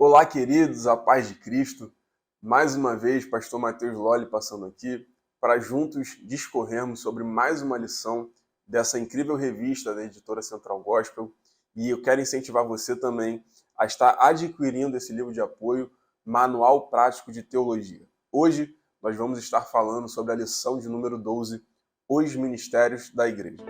Olá, queridos, a paz de Cristo. Mais uma vez, pastor Matheus Lolli passando aqui para juntos discorrermos sobre mais uma lição dessa incrível revista da editora Central Gospel. E eu quero incentivar você também a estar adquirindo esse livro de apoio, Manual Prático de Teologia. Hoje, nós vamos estar falando sobre a lição de número 12, Os Ministérios da Igreja.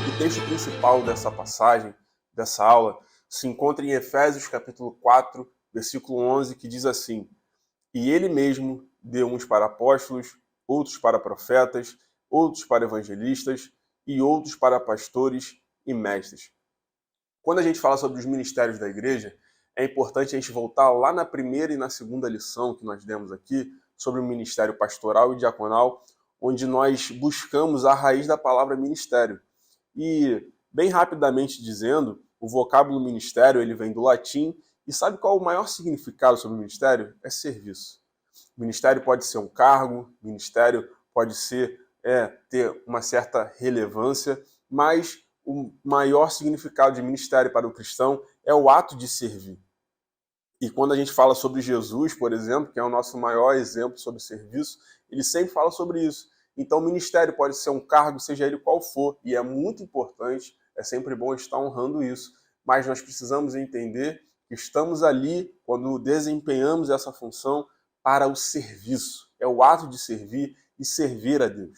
O texto principal dessa passagem, dessa aula, se encontra em Efésios capítulo 4, versículo 11, que diz assim: E ele mesmo deu uns para apóstolos, outros para profetas, outros para evangelistas e outros para pastores e mestres. Quando a gente fala sobre os ministérios da igreja, é importante a gente voltar lá na primeira e na segunda lição que nós demos aqui, sobre o ministério pastoral e diaconal, onde nós buscamos a raiz da palavra ministério. E, bem rapidamente dizendo, o vocábulo ministério ele vem do latim, e sabe qual é o maior significado sobre o ministério? É serviço. Ministério pode ser um cargo, ministério pode ser ter uma certa relevância, mas o maior significado de ministério para o cristão é o ato de servir. E quando a gente fala sobre Jesus, por exemplo, que é o nosso maior exemplo sobre serviço, ele sempre fala sobre isso. Então, o ministério pode ser um cargo, seja ele qual for, e é muito importante, é sempre bom estar honrando isso. Mas nós precisamos entender que estamos ali, quando desempenhamos essa função, para o serviço. É o ato de servir e servir a Deus.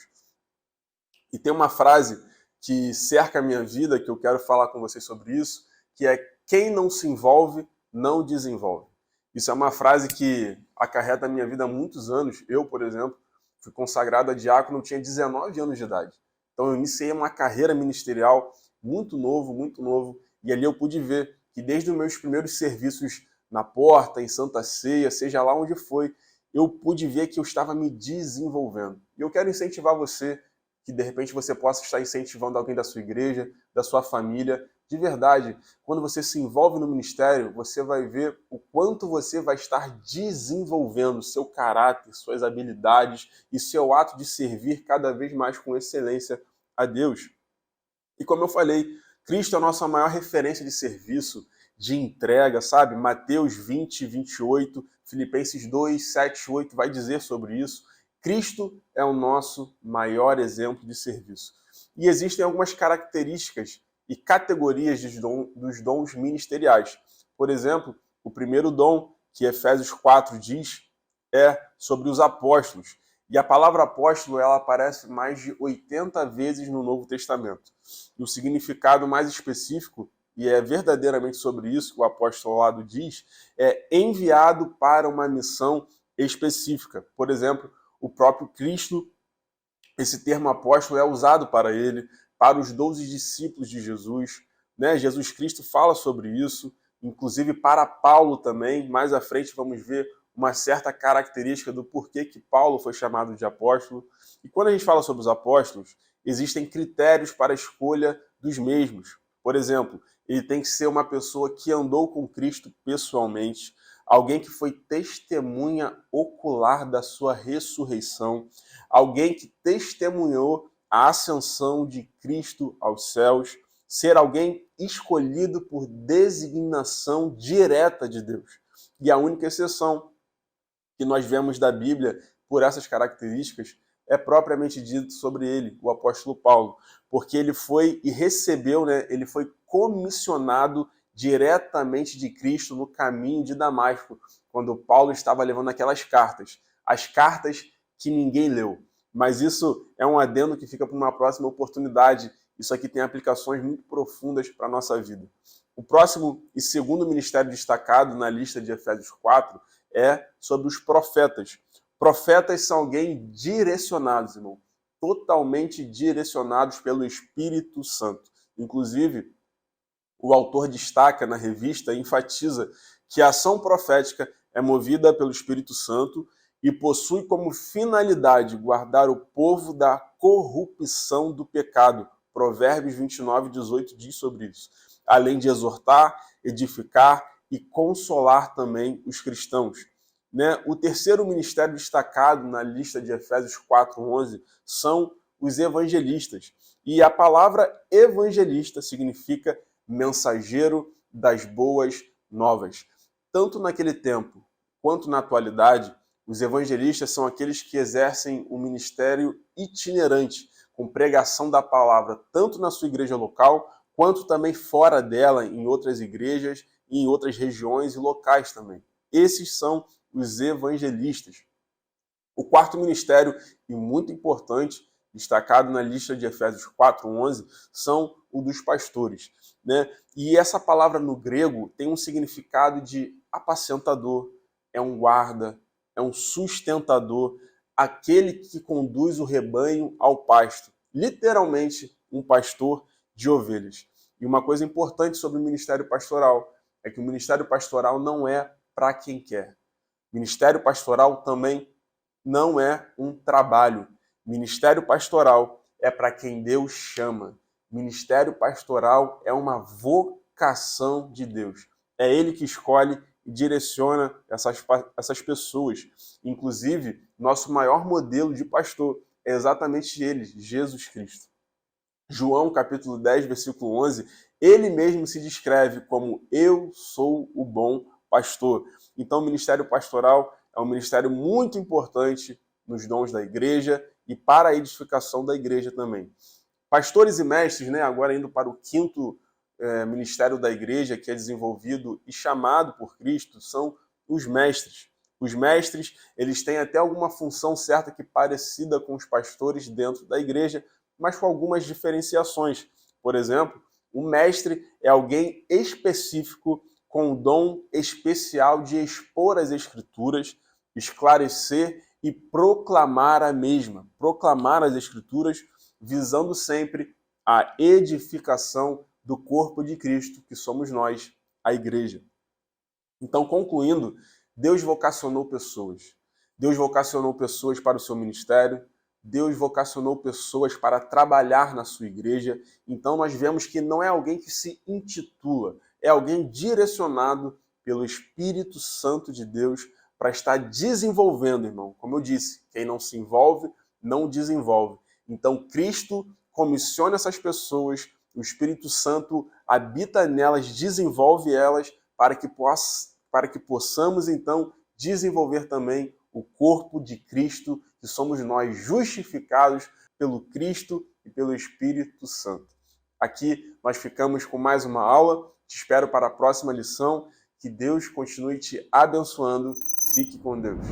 E tem uma frase que cerca a minha vida, que eu quero falar com vocês sobre isso, que é: quem não se envolve, não desenvolve. Isso é uma frase que acarreta a minha vida há muitos anos. Eu, por exemplo, fui consagrado a diácono, tinha 19 anos de idade. Então eu iniciei uma carreira ministerial muito novo, e ali eu pude ver que desde os meus primeiros serviços na porta, em Santa Ceia, seja lá onde foi, eu pude ver que eu estava me desenvolvendo. E eu quero incentivar você, que de repente você possa estar incentivando alguém da sua igreja, da sua família. De verdade, quando você se envolve no ministério, você vai ver o quanto você vai estar desenvolvendo seu caráter, suas habilidades e seu ato de servir cada vez mais com excelência a Deus. E como eu falei, Cristo é a nossa maior referência de serviço, de entrega, sabe? Mateus 20, 28, Filipenses 2, 7, 8 vai dizer sobre isso. Cristo é o nosso maior exemplo de serviço. E existem algumas características e categorias dos dons ministeriais. Por exemplo, o primeiro dom, que Efésios 4 diz, é sobre os apóstolos. E a palavra apóstolo ela aparece mais de 80 vezes no Novo Testamento. E o significado mais específico, e é verdadeiramente sobre isso que o apostolado diz, é enviado para uma missão específica. Por exemplo, o próprio Cristo, esse termo apóstolo é usado para ele, para os 12 discípulos de Jesus. Né? Jesus Cristo fala sobre isso, inclusive para Paulo também. Mais à frente vamos ver uma certa característica do porquê que Paulo foi chamado de apóstolo. E quando a gente fala sobre os apóstolos, existem critérios para a escolha dos mesmos. Por exemplo, ele tem que ser uma pessoa que andou com Cristo pessoalmente, alguém que foi testemunha ocular da sua ressurreição, alguém que testemunhou a ascensão de Cristo aos céus, ser alguém escolhido por designação direta de Deus. E a única exceção que nós vemos da Bíblia por essas características é propriamente dito sobre ele, o apóstolo Paulo, porque ele foi e recebeu, ele foi comissionado diretamente de Cristo no caminho de Damasco, quando Paulo estava levando aquelas cartas, as cartas que ninguém leu. Mas isso é um adendo que fica para uma próxima oportunidade. Isso aqui tem aplicações muito profundas para a nossa vida. O próximo e segundo ministério destacado na lista de Efésios 4 é sobre os profetas. Profetas são alguém direcionados, irmão, totalmente direcionados pelo Espírito Santo. Inclusive, o autor destaca na revista e enfatiza que a ação profética é movida pelo Espírito Santo e possui como finalidade guardar o povo da corrupção do pecado. Provérbios 29, 18 diz sobre isso. Além de exortar, edificar e consolar também os cristãos. O terceiro ministério destacado na lista de Efésios 4:11 são os evangelistas. E a palavra evangelista significa mensageiro das boas novas. Tanto naquele tempo quanto na atualidade, os evangelistas são aqueles que exercem um ministério itinerante, com pregação da palavra, tanto na sua igreja local, quanto também fora dela, em outras igrejas e em outras regiões e locais também. Esses são os evangelistas. O quarto ministério, e muito importante, destacado na lista de Efésios 4:11, são o dos pastores, né? E essa palavra no grego tem um significado de apacentador, é um guarda, é um sustentador, aquele que conduz o rebanho ao pasto. Literalmente, um pastor de ovelhas. E uma coisa importante sobre o ministério pastoral é que o ministério pastoral não é para quem quer. Ministério pastoral também não é um trabalho. Ministério pastoral é para quem Deus chama. Ministério pastoral é uma vocação de Deus. É Ele que escolhe e direciona essas pessoas. Inclusive, nosso maior modelo de pastor é exatamente ele, Jesus Cristo. João, capítulo 10, versículo 11, ele mesmo se descreve como eu sou o bom pastor. Então, o ministério pastoral é um ministério muito importante nos dons da igreja e para a edificação da igreja também. Pastores e mestres, né, agora indo para o quinto ministério da igreja, que é desenvolvido e chamado por Cristo, são os mestres. Os mestres, eles têm até alguma função certa que parecida com os pastores dentro da igreja, mas com algumas diferenciações. Por exemplo, o mestre é alguém específico com o dom especial de expor as Escrituras, esclarecer e proclamar a mesma, proclamar as Escrituras, visando sempre a edificação do corpo de Cristo, que somos nós, a igreja. Então, concluindo, Deus vocacionou pessoas. Deus vocacionou pessoas para o seu ministério, Deus vocacionou pessoas para trabalhar na sua igreja. Então, nós vemos que não é alguém que se intitula, é alguém direcionado pelo Espírito Santo de Deus para estar desenvolvendo, irmão. Como eu disse, quem não se envolve, não desenvolve. Então, Cristo comissiona essas pessoas, o Espírito Santo habita nelas, desenvolve elas, para que possamos, então, desenvolver também o corpo de Cristo, que somos nós justificados pelo Cristo e pelo Espírito Santo. Aqui nós ficamos com mais uma aula. Te espero para a próxima lição. Que Deus continue te abençoando. Fique com Deus.